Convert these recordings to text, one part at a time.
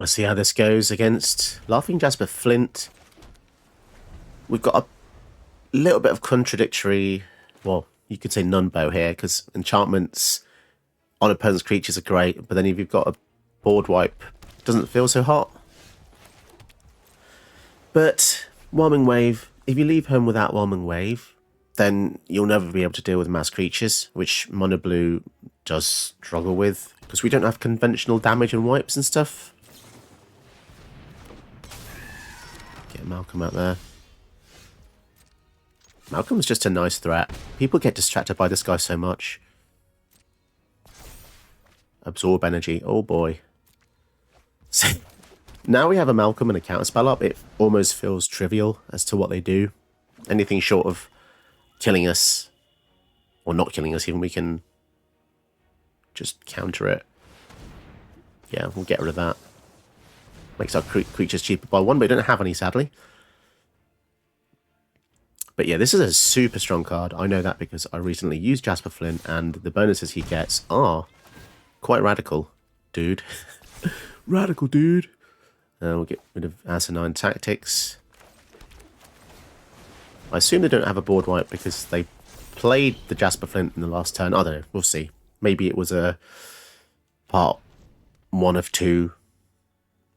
Let's see how this goes against Laughing Jasper Flint. We've got a little bit of contradictory, well, you could say nunbow here, because enchantments on opponent's creatures are great, but then if you've got a board wipe, it doesn't feel so hot. But Whelming Wave, if you leave home without Whelming Wave, then you'll never be able to deal with mass creatures, which Mono Blue does struggle with, because we don't have conventional damage and wipes and stuff. Get Malcolm out there. Malcolm's just a nice threat. People get distracted by this guy so much. Absorb energy. Oh boy. So, now we have a Malcolm and a counterspell up, it almost feels trivial as to what they do. Anything short of killing us, or not killing us even, we can just counter it. Yeah, we'll get rid of that. Makes our creatures cheaper by one, but we don't have any, sadly. But yeah, this is a super strong card. I know that because I recently used Jasper Flint, and the bonuses he gets are quite radical, dude. Radical, dude. We'll get rid of Asinine Tactics. I assume they don't have a board wipe because they played the Jasper Flint in the last turn. I don't know. We'll see. Maybe it was a part 1 of 2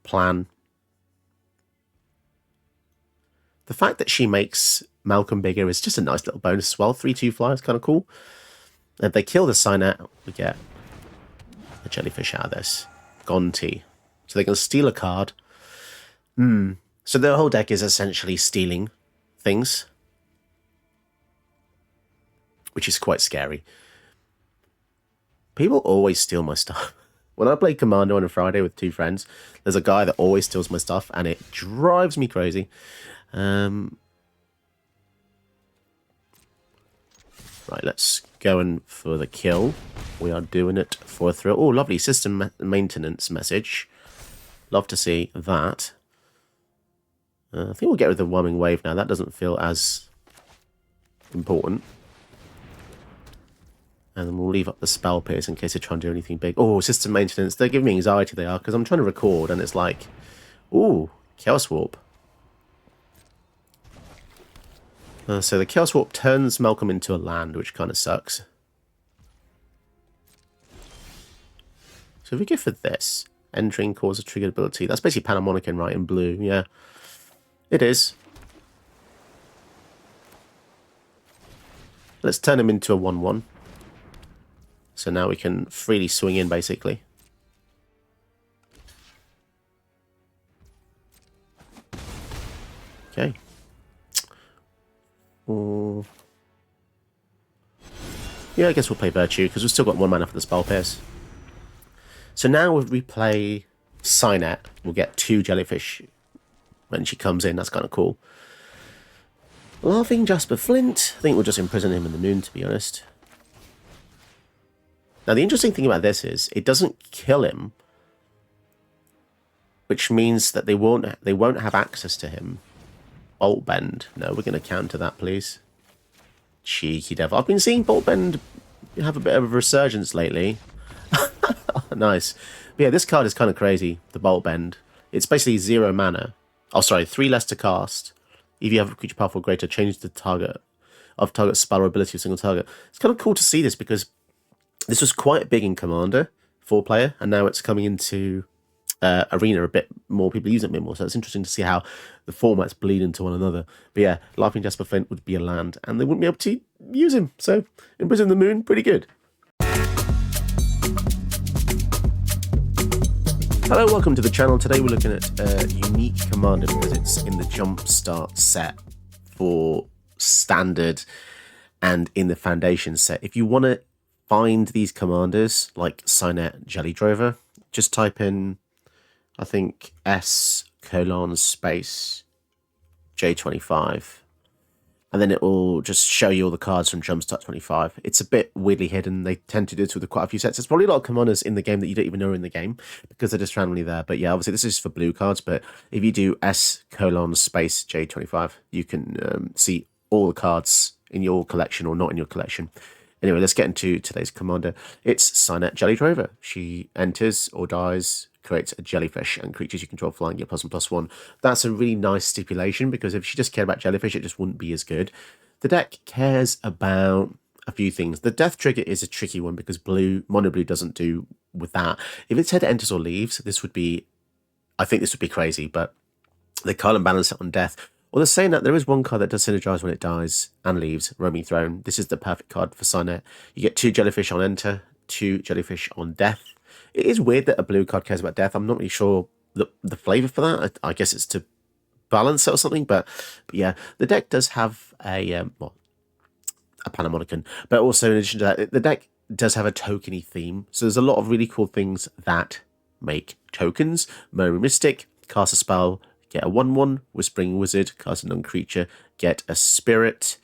plan. The fact that she makes Malcolm bigger is just a nice little bonus as well. 3/2 fly is kind of cool. And if they kill the Cynette, we get a jellyfish out of this. Gonti. So they can steal a card. So their whole deck is essentially stealing things, which is quite scary. People always steal my stuff. When I play Commander on a Friday with 2 friends, there's a guy that always steals my stuff, and it drives me crazy. Right, let's go in for the kill. We are doing it for a thrill. Oh, lovely system maintenance message. Love to see that. I think we'll get rid of the Whelming Wave now. That doesn't feel as important. And then we'll leave up the Spell Pierce in case they try and do anything big. Oh, system maintenance. They're giving me anxiety, they are, because I'm trying to record and it's like, ooh, Chaos Warp. So the Chaos Warp turns Malcolm into a land, which kind of sucks. So if we go for this, entering cause a triggered ability. That's basically Panharmonicon, right, in blue. Yeah, it is. Let's turn him into a 1/1. So now we can freely swing in, basically. Okay. Yeah, I guess we'll play Virtue, because we've still got 1 mana for the Spell Pierce. So now if we play Cynette, we'll get 2 Jellyfish when she comes in. That's kind of cool. Laughing Jasper Flint. I think we'll just imprison him in the moon, to be honest. Now, the interesting thing about this is it doesn't kill him, which means that they won't have access to him. Bolt Bend. No, we're going to counter that, please. Cheeky devil. I've been seeing Bolt Bend have a bit of a resurgence lately. Nice. But yeah, this card is kind of crazy, the Bolt Bend. It's basically 0 mana. Oh, sorry, 3 less to cast. If you have a creature powerful or greater, change the target spell or ability of a single target. It's kind of cool to see this because this was quite big in Commander, 4-player, and now it's coming into Arena a bit more. People use it a bit more, so it's interesting to see how the formats bleed into one another. But yeah, Laughing Jasper Flint would be a land, and they wouldn't be able to use him. So, Imprison the Moon, pretty good. Hello, welcome to the channel. Today we're looking at a unique commander because it's in the Jumpstart set for Standard and in the Foundation set. If you want to find these commanders like Cynette Jelly Drover, just type in, I think, S:space J25. And then it will just show you all the cards from Jumpstart 25. It's a bit weirdly hidden. They tend to do this with quite a few sets. There's probably a lot of commanders in the game that you don't even know are in the game because they're just randomly there. But yeah, obviously this is for blue cards. But if you do S:space J25, you can see all the cards in your collection or not in your collection. Anyway, let's get into today's commander. It's Cynette Jelly Drover. She enters or dies, creates a jellyfish, and creatures you control flying get +1/+1. That's a really nice stipulation, because if she just cared about jellyfish, it just wouldn't be as good. The deck cares about a few things. The death trigger is a tricky one because mono blue doesn't do with that. If its head enters or leaves, I think this would be crazy, but they can't balance it on death. Well, they're saying that there is one card that does synergize when it dies and leaves, Roaming Throne. This is the perfect card for Cynette. You get 2 jellyfish on enter, 2 jellyfish on death. It is weird that a blue card cares about death. I'm not really sure the flavor for that. I guess it's to balance it or something, but yeah, the deck does have a Panamonican, but also in addition to that, the deck does have a tokeny theme. So there's a lot of really cool things that make tokens. Murmuring Mystic, cast a spell, get a 1/1, Whispering Wizard, cast a non-creature, get a spirit.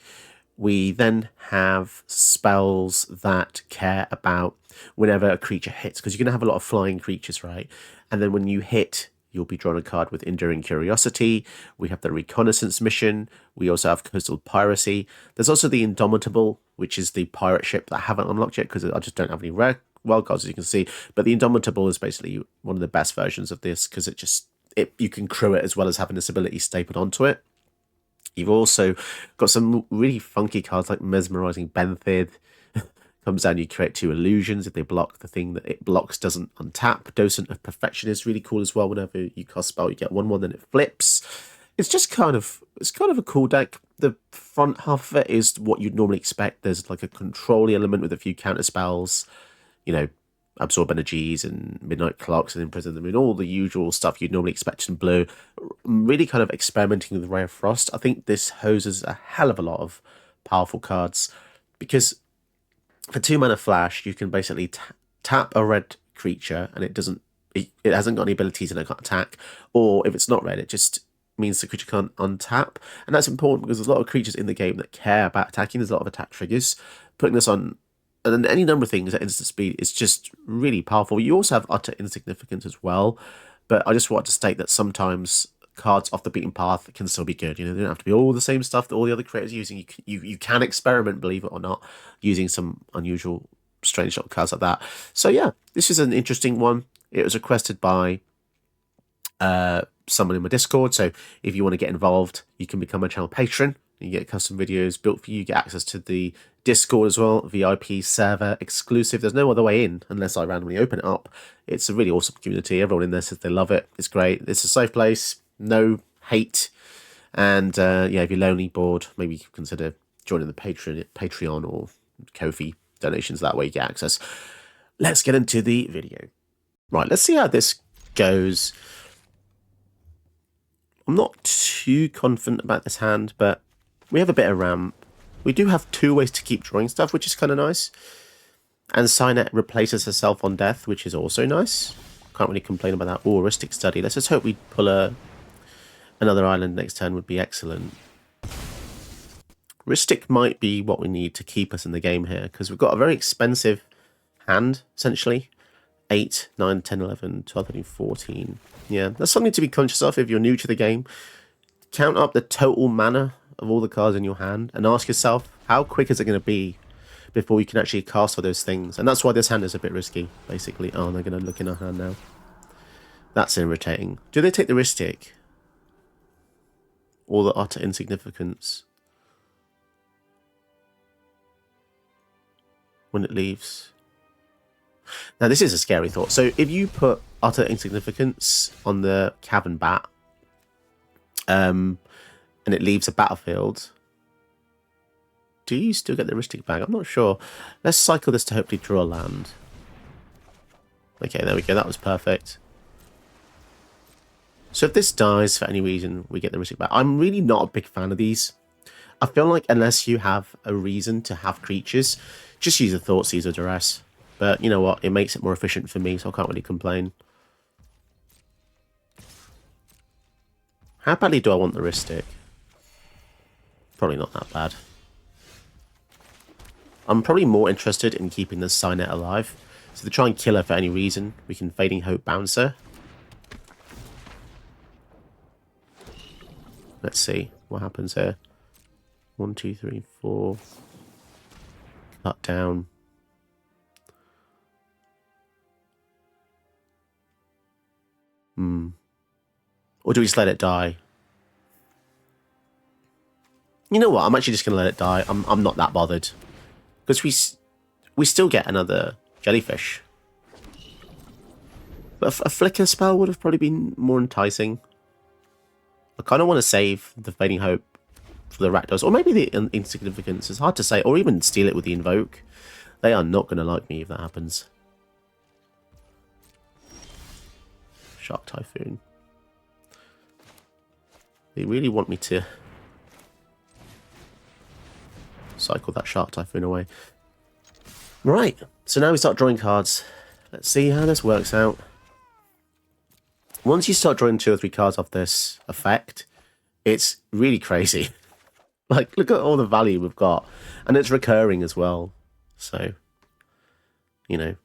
We then have spells that care about whenever a creature hits, because you're going to have a lot of flying creatures, right? And then when you hit, you'll be drawn a card with Enduring Curiosity. We have the Reconnaissance Mission. We also have Coastal Piracy. There's also the Indomitable, which is the pirate ship that I haven't unlocked yet because I just don't have any rare wild cards, as you can see. But the Indomitable is basically one of the best versions of this because you can crew it as well as having this ability stapled onto it. You've also got some really funky cards like Mesmerizing Benthid. Comes down, you create 2 illusions. If they block, the thing that it blocks doesn't untap. Docent of Perfection is really cool as well. Whenever you cast a spell, you get 1/1, then it flips. It's kind of a cool deck. The front half of it is what you'd normally expect. There's like a control element with a few counter spells, Absorb Energies and Midnight Clocks and Imprison them, and all the usual stuff you'd normally expect in blue. Really kind of experimenting with Ray of Frost. I think this hoses a hell of a lot of powerful cards, because for 2 mana flash, you can basically tap a red creature and it hasn't got any abilities and it can't attack. Or if it's not red, it just means the creature can't untap. And that's important because there's a lot of creatures in the game that care about attacking. There's a lot of attack triggers. Putting this on, and then any number of things at instant speed is just really powerful. You also have Utter Insignificance as well. But I just want to state that sometimes cards off the beaten path can still be good. They don't have to be all the same stuff that all the other creators are using. You can experiment, believe it or not, using some unusual, strange little cards like that. So yeah, this is an interesting one. It was requested by someone in my Discord. So if you want to get involved, you can become a channel patron. You get custom videos built for you. You get access to the Discord as well, VIP server exclusive. There's no other way in unless I randomly open it up. It's a really awesome community. Everyone in there says they love it. It's great. It's a safe place. No hate. And yeah, if you're lonely, bored, maybe you consider joining the Patreon or Ko-fi donations. That way you get access. Let's get into the video. Right, let's see how this goes. I'm not too confident about this hand, but we have a bit of ramp. We do have 2 ways to keep drawing stuff, which is kind of nice. And Cynette replaces herself on death, which is also nice. Can't really complain about that. Or Ristic Study. Let's just hope we pull another island next turn would be excellent. Ristic might be what we need to keep us in the game here, because we've got a very expensive hand, essentially. 8, 9, 10, 11, 12, 13, 14. Yeah, that's something to be conscious of if you're new to the game. Count up the total mana of all the cards in your hand and ask yourself, how quick is it going to be before you can actually cast all those things? And that's why this hand is a bit risky, basically. Oh, they're going to look in our hand now. That's irritating. Do they take the Ristic? Or the Utter Insignificance? When it leaves. Now, this is a scary thought. So, if you put Utter Insignificance on the Cavern Bat, and it leaves a battlefield, do you still get the Ristic back? I'm not sure. Let's cycle this to hopefully draw a land. Okay, there we go. That was perfect. So if this dies for any reason, we get the Ristic back. I'm really not a big fan of these. I feel like unless you have a reason to have creatures, just use a Thoughtseize or Duress. But you know what? It makes it more efficient for me, so I can't really complain. How badly do I want the Ristic? Probably not that bad. I'm probably more interested in keeping the Cynette alive. So to try and kill her for any reason, we can Fading Hope bounce her. Let's see what happens here. 1, 2, 3, 4. Cut down. Or do we just let it die? You know what? I'm actually just going to let it die. I'm not that bothered. Because we still get another jellyfish. But a flicker spell would have probably been more enticing. I kind of want to save the Fading Hope for the Rakdos. Or maybe the Insignificance. It's hard to say. Or even steal it with the Invoke. They are not going to like me if that happens. Shark Typhoon. They really want me to cycle that Shark Typhoon away. Right, so now we start drawing cards. Let's see how this works out. Once you start drawing 2 or 3 cards off this effect, it's really crazy. Like, look at all the value we've got. And it's recurring as well. So, you know,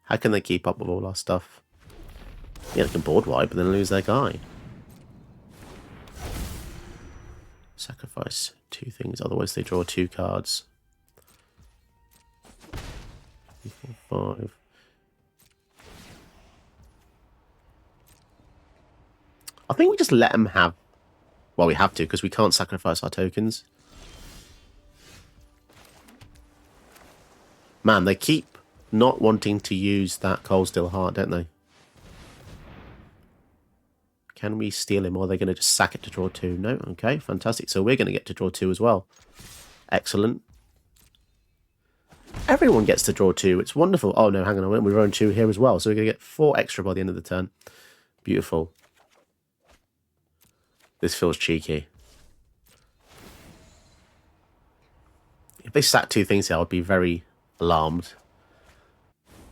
how can they keep up with all our stuff? Yeah, they can board wipe and then lose their guy. Sacrifice 2 things, otherwise they draw 2 cards. 3, 4, 5. I think we just let them have... Well, we have to, because we can't sacrifice our tokens. Man, they keep not wanting to use that Cold Steel Heart, don't they? Can we steal him, or are they going to just sack it to draw 2? No? Okay, fantastic. So we're going to get to draw 2 as well. Excellent. Everyone gets to draw 2. It's wonderful. Oh, no, hang on. We're on 2 here as well. So we're going to get 4 extra by the end of the turn. Beautiful. This feels cheeky. If they sack 2 things here, I would be very alarmed.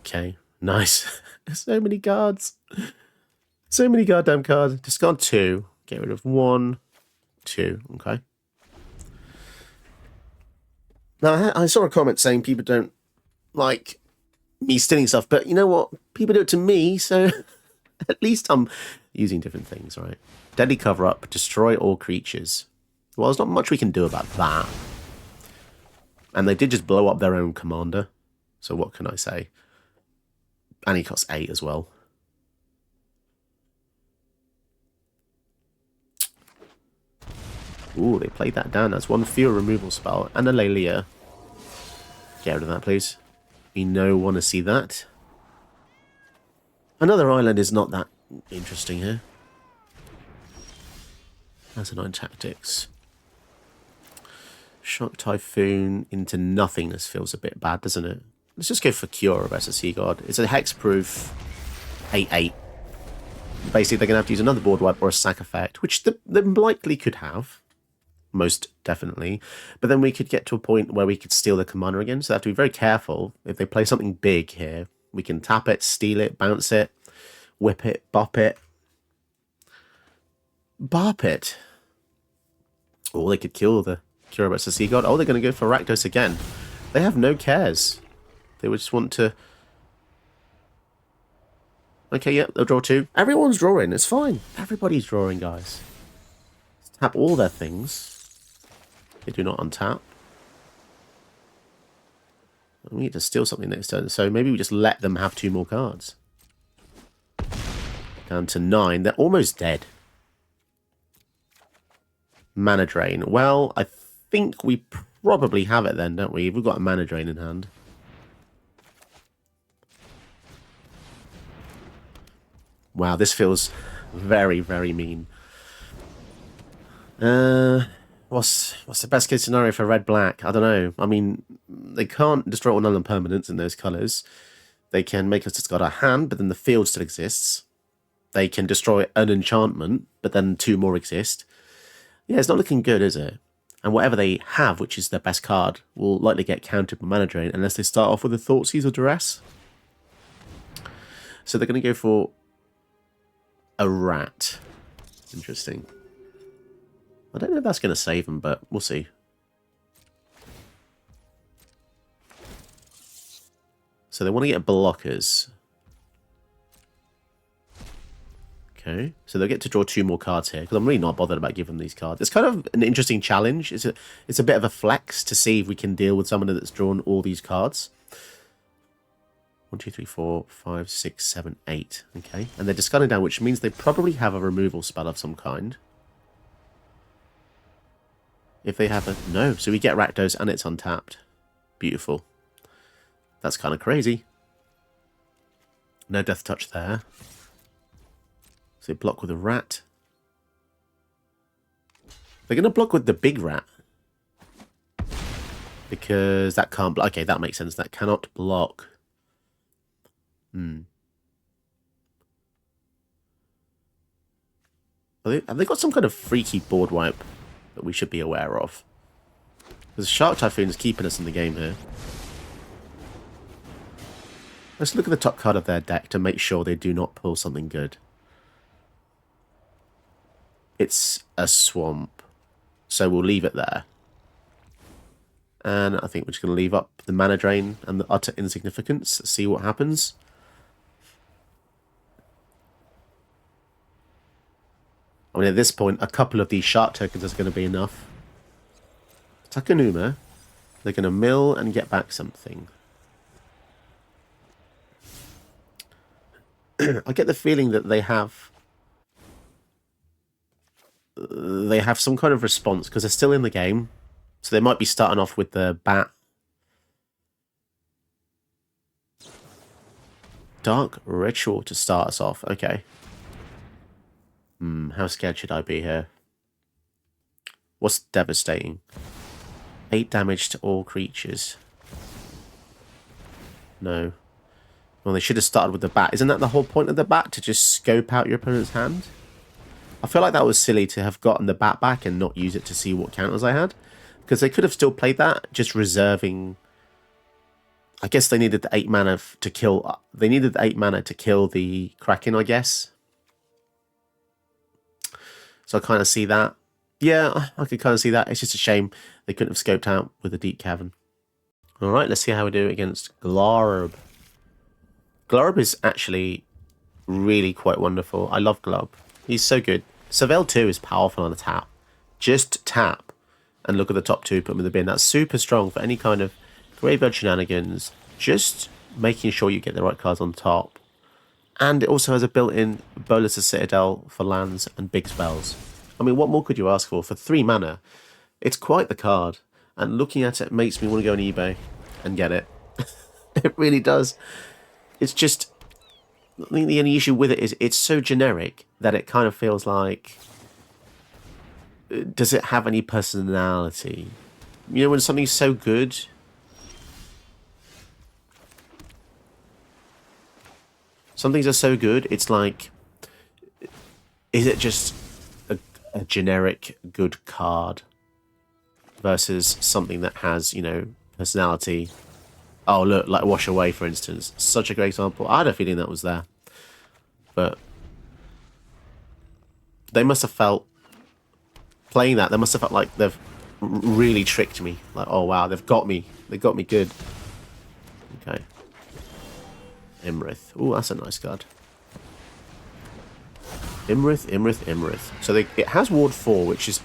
Okay, nice. So many cards. So many goddamn cards. Discard 2. Get rid of 1, 2. Okay. Now, I saw a comment saying people don't like me stealing stuff, but you know what? People do it to me, so at least I'm using different things, right? Deadly Cover-Up. Destroy all creatures. Well, there's not much we can do about that. And they did just blow up their own commander. So what can I say? And he costs 8 as well. Ooh, they played that down. That's 1 fewer removal spell. And a Lelia. Get rid of that, please. We want to see that. Another island is not that interesting here. That's a 9 tactics. Shock Typhoon into nothingness feels a bit bad, doesn't it? Let's just go for Cure of Sea God. It's a hexproof 8/8. Basically, they're going to have to use another board wipe or a sack effect, which they likely could have. Most definitely. But then we could get to a point where we could steal the commander again, so they have to be very careful. If they play something big here, we can tap it, steal it, bounce it, whip it, bop it. Bop it. Or they could kill the Cure of Sea God. Oh, they're going to go for Rakdos again. They have no cares. They would just want to... Okay, yeah, they'll draw 2. Everyone's drawing, it's fine. Everybody's drawing, guys. Tap all their things. They do not untap. We need to steal something next turn, so maybe we just let them have 2 more cards. Down to 9. They're almost dead. Mana Drain. Well, I think we probably have it then, don't we? We've got a Mana Drain in hand. Wow, this feels very, very mean. What's the best case scenario for red-black? I don't know. I mean, they can't destroy all non-permanents in those colours. They can make us discard our hand, but then the field still exists. They can destroy an enchantment, but then 2 more exist. Yeah, it's not looking good, is it? And whatever they have, which is their best card, will likely get countered by Mana Drain unless they start off with a Thoughtseize or Duress. So they're going to go for a rat. Interesting. I don't know if that's going to save them, but we'll see. So they want to get blockers. Okay, so they'll get to draw 2 more cards here, because I'm really not bothered about giving them these cards. It's kind of an interesting challenge. It's a bit of a flex to see if we can deal with someone that's drawn all these cards. 1, 2, 3, 4, 5, 6, 7, 8. Okay, and they're discarding down, which means they probably have a removal spell of some kind. If they have a... No, so we get Rakdos and it's untapped. Beautiful. That's kind of crazy. No Death Touch there. So they block with a rat. They're going to block with the big rat. Because that can't block. Okay, that makes sense. That cannot block. Have they got some kind of freaky board wipe that we should be aware of? Because Shark Typhoon is keeping us in the game here. Let's look at the top card of their deck to make sure they do not pull something good. It's a swamp. So we'll leave it there. And I think we're just going to leave up the mana drain and the utter insignificance. See what happens. I mean, at this point, a couple of these shark tokens is going to be enough. Takanuma, they're going to mill and get back something. I get the feeling that they have some kind of response because they're still in the game. So they might be starting off with the bat. Dark Ritual to start us off. Okay. How scared should I be here? What's devastating? 8 damage to all creatures. No. Well, they should have started with the bat. Isn't that the whole point of the bat? To just scope out your opponent's hand? I feel like that was silly to have gotten the bat back and not use it to see what counters I had. Because they could have still played that, just reserving... I guess they needed the 8 mana to kill... They needed the 8 mana to kill the Kraken, I guess. So I kind of see that. Yeah, I could kind of see that. It's just a shame they couldn't have scoped out with a Deep Cavern. Alright, let's see how we do against Glarb. Glarb is actually really quite wonderful. I love Glarb. He's so good. Surveil 2 is powerful on a tap. Just tap and look at the top 2, put them in the bin. That's super strong for any kind of graveyard shenanigans. Just making sure you get the right cards on top. And it also has a built-in Bolus of Citadel for lands and big spells. I mean, what more could you ask for? For 3 mana, it's quite the card. And looking at it makes me want to go on eBay and get it. It really does. It's just... I think the only issue with it is it's so generic that it kind of feels like... Does it have any personality? You know, when something's so good... Some things are so good, it's like... Is it just a generic good card? Versus something that has, you know, personality... Oh, look, like Wash Away, for instance. Such a great example. I had a feeling that was there. But they must have felt... Playing that, they must have felt like they've really tricked me. Like, oh, wow, they've got me. They got me good. Okay. Imrith. Ooh, that's a nice card. Imrith. So it has Ward 4, which is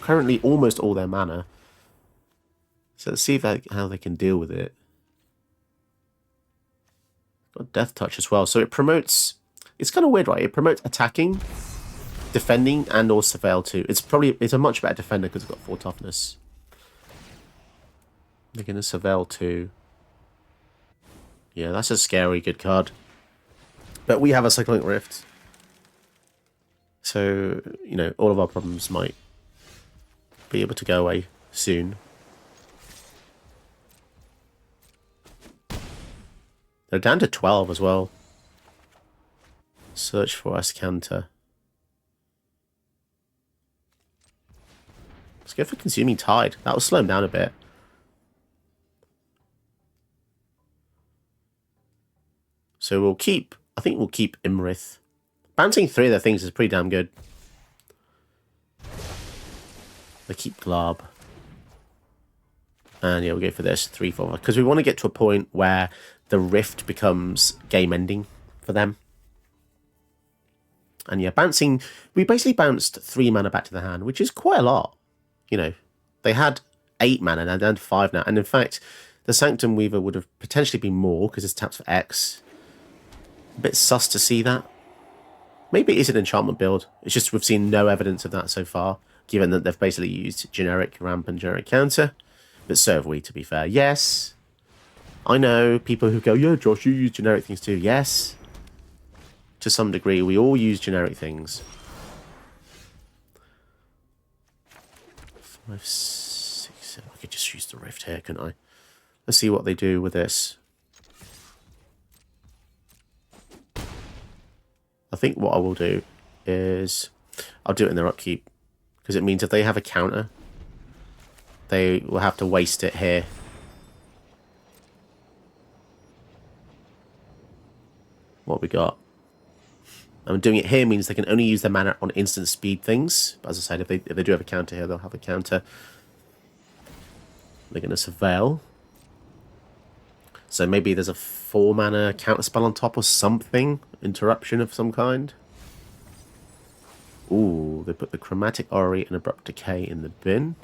currently almost all their mana. So let's see how they can deal with it. Got Death Touch as well. So it promotes... It's kind of weird, right? It promotes attacking, defending, and also Surveil 2. It's a much better defender because it's got 4 toughness. They're going to Surveil 2. Yeah, that's a scary good card. But we have a Cyclonic Rift. So, you know, all of our problems might be able to go away soon. They're down to 12 as well. Search for Ascanta. Let's go for Consuming Tide. That will slow him down a bit. So we'll keep... I think we'll keep Imrith. Bouncing 3 of their things is pretty damn good. They keep Glarb. And yeah, we'll go for this. 3-4. Because we want to get to a point where the Rift becomes game-ending for them. And yeah, bouncing... We basically bounced 3 mana back to the hand, which is quite a lot. You know, they had 8 mana, now they're down to 5 now. And in fact, The Sanctum Weaver would have potentially been more because it's taps for X. A bit sus to see that. Maybe it is an enchantment build. It's just we've seen no evidence of that so far, given that they've basically used generic ramp and generic counter. But so have we, to be fair. Yes, I know people who go, yeah, Josh, you use generic things too. Yes, to some degree, we all use generic things. 5, 6, 7. I could just use the Rift here, couldn't I? Let's see what they do with this. I think what I will do is I'll do it in their upkeep, because it means if they have a counter, they will have to waste it here. What we got? I'm doing it here means they can only use their mana on instant speed things. But as I said, if they do have a counter here, they'll have a counter. They're going to Surveil. So maybe there's a 4 mana counter spell on top or something. Interruption of some kind. Ooh, they put the Chromatic Orrery and Abrupt Decay in the bin.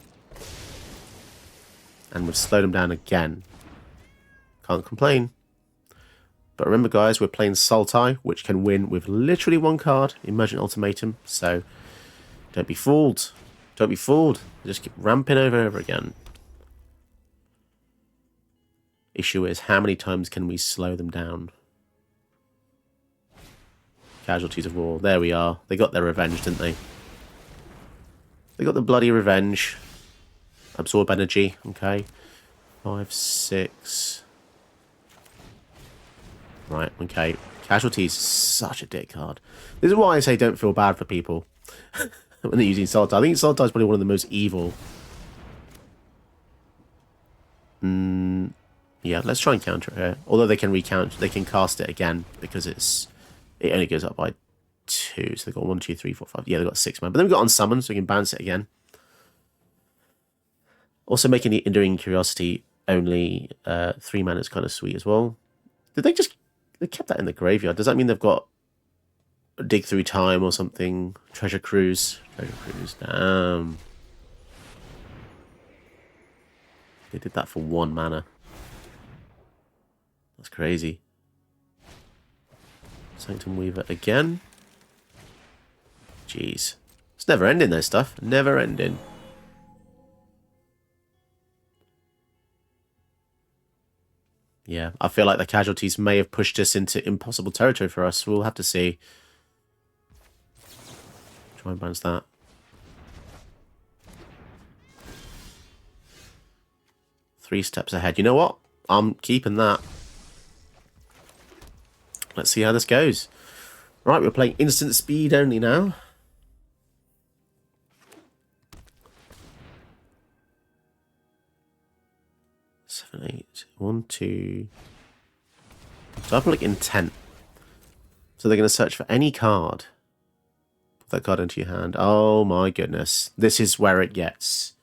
And we've slowed them down again. Can't complain. But remember, guys, we're playing Sultai, which can win with literally 1 card, Emergent Ultimatum. So don't be fooled. Don't be fooled. Just keep ramping over again. Issue is, how many times can we slow them down? Casualties of War. There we are. They got their revenge, didn't they? They got the bloody revenge. Absorb energy. Okay. 5, 6. Right, okay. Casualties is such a dick card. This is why I say don't feel bad for people when they're using Sultai. I think Sultai is probably one of the most evil. Yeah, let's try and counter it here. Although they can recount, they can cast it again because it only goes up by 2. So they've got 1, 2, 3, 4, 5. Yeah, they've got 6 mana. But then we've got Unsummon, so we can bounce it again. Also making the Enduring Curiosity only 3 mana is kind of sweet as well. Did they just... They kept that in the graveyard. Does that mean they've got Dig Through Time or something? Treasure Cruise. Treasure Cruise. Damn. They did that for 1 mana. That's crazy. Sanctum Weaver again. Jeez. It's never ending, though, stuff. Never ending. Yeah, I feel like the casualties may have pushed us into impossible territory for us. We'll have to see. Try and bounce that. Three steps ahead. You know what? I'm keeping that. Let's see how this goes. Right, we're playing instant speed only now. Seven, 8, 1, 2. Double intent. So they're going to search for any card. Put that card into your hand. Oh my goodness. This is where it gets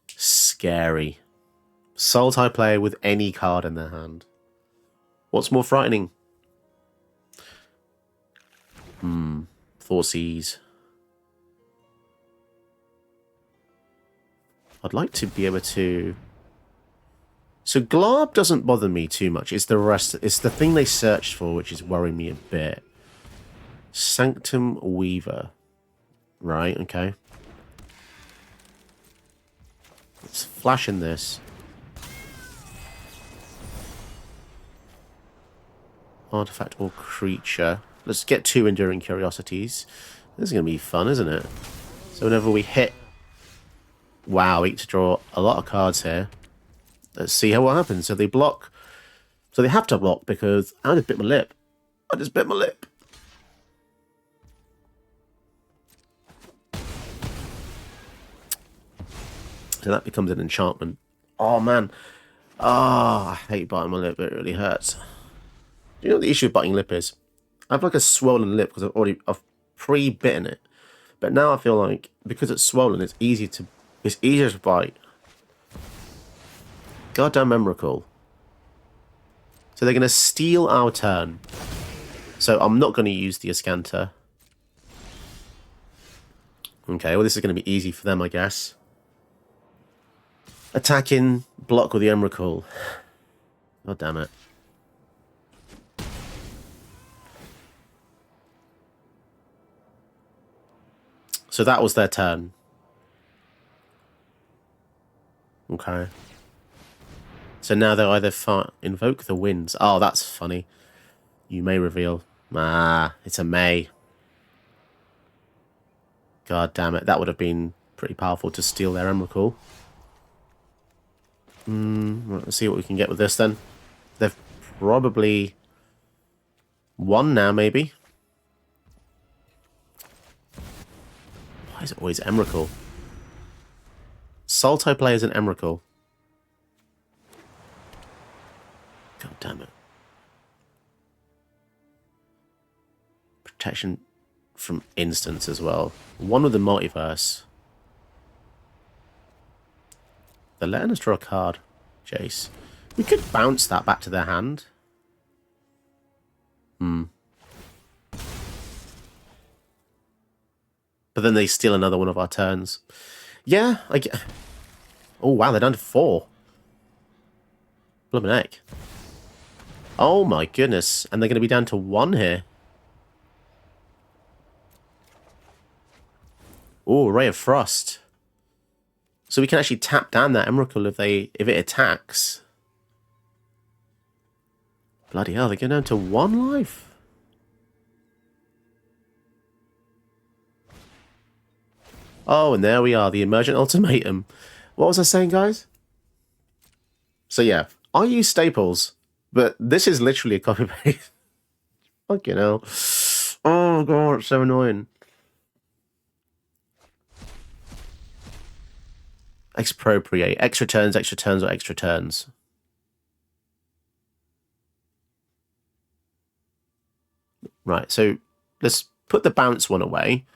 scary. Sultai player with any card in their hand. What's more frightening? Four Seas. I'd like to be able to... So Glarb doesn't bother me too much. It's the rest. It's the thing they searched for, which is worrying me a bit. Sanctum Weaver. Right, okay. Let's flash in this. Artifact or creature. Let's get 2 Enduring Curiosities. This is going to be fun, isn't it? So whenever we hit... Wow, we get to draw a lot of cards here. Let's see what happens. So they block. So they have to block because I just bit my lip. I just bit my lip. So that becomes an enchantment. Oh, man. Oh, I hate biting my lip. It really hurts. Do you know what the issue with biting lip is? I have like a swollen lip because I've pre-bitten it. But now I feel like because it's swollen, it's easier to bite. Goddamn miracle. So they're going to steal our turn. So I'm not going to use the Ascanta. Okay, well this is going to be easy for them, I guess. Attacking, block with the Emrakul. God damn it. So that was their turn. Okay. So now they'll either invoke the winds. Oh, that's funny. You may reveal. Ah, it's a May. God damn it. That would have been pretty powerful to steal their Emrakul. Let's see what we can get with this then. They've probably won now, maybe. Why is it always Emrakul? Salto players and Emrakul. God damn it. Protection from instants as well. One with the multiverse. They're letting us draw a card. Jace. We could bounce that back to their hand. But then they steal another one of our turns. Yeah, oh wow, they're down to 4. Bloomin' heck. Oh my goodness. And they're going to be down to 1 here. Oh, Ray of Frost. So we can actually tap down that Emrakul if it attacks. Bloody hell, they go down to 1 life. Oh, and there we are, the Emergent Ultimatum. What was I saying, guys? So yeah, I use staples, but this is literally a copy-paste. Fucking hell. Oh god, it's so annoying. Expropriate. Extra turns, or extra turns. Right, so let's put the bounce one away.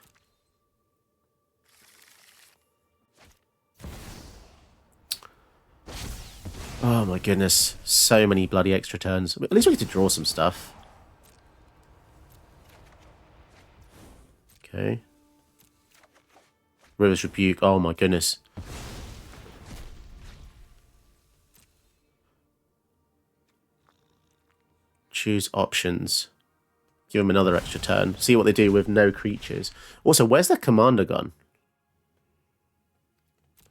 Oh my goodness, so many bloody extra turns. At least we get to draw some stuff. Okay. River's Rebuke, oh my goodness. Choose options. Give them another extra turn. See what they do with no creatures. Also, where's their commander gone?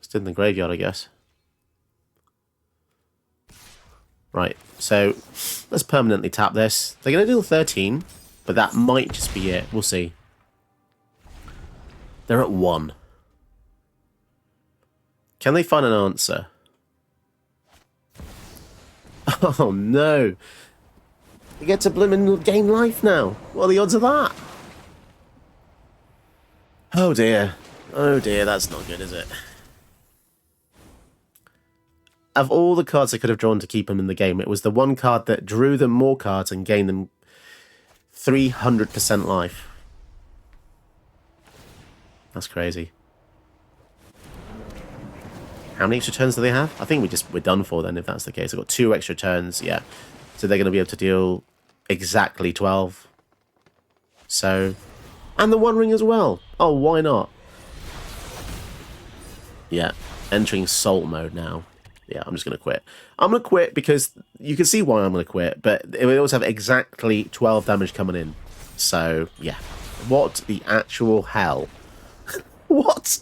Still in the graveyard, I guess. Right, so let's permanently tap this. They're going to deal 13, but that might just be it. We'll see. They're at 1. Can they find an answer? Oh no! They get to blimmin' gain life now. What are the odds of that? Oh dear. Oh dear, that's not good, is it? Of all the cards I could have drawn to keep them in the game, it was the one card that drew them more cards and gained them 300% life. That's crazy. How many extra turns do they have? I think we're done for then if that's the case. I've got 2 extra turns, yeah. So they're going to be able to deal exactly 12. So, and the One Ring as well. Oh, why not? Yeah, entering Salt mode now. Yeah, I'm just going to quit. I'm going to quit because you can see why I'm going to quit, but it will also have exactly 12 damage coming in. So, yeah. What the actual hell? What?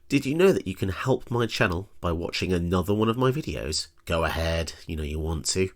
Did you know that you can help my channel by watching another one of my videos? Go ahead, you know you want to.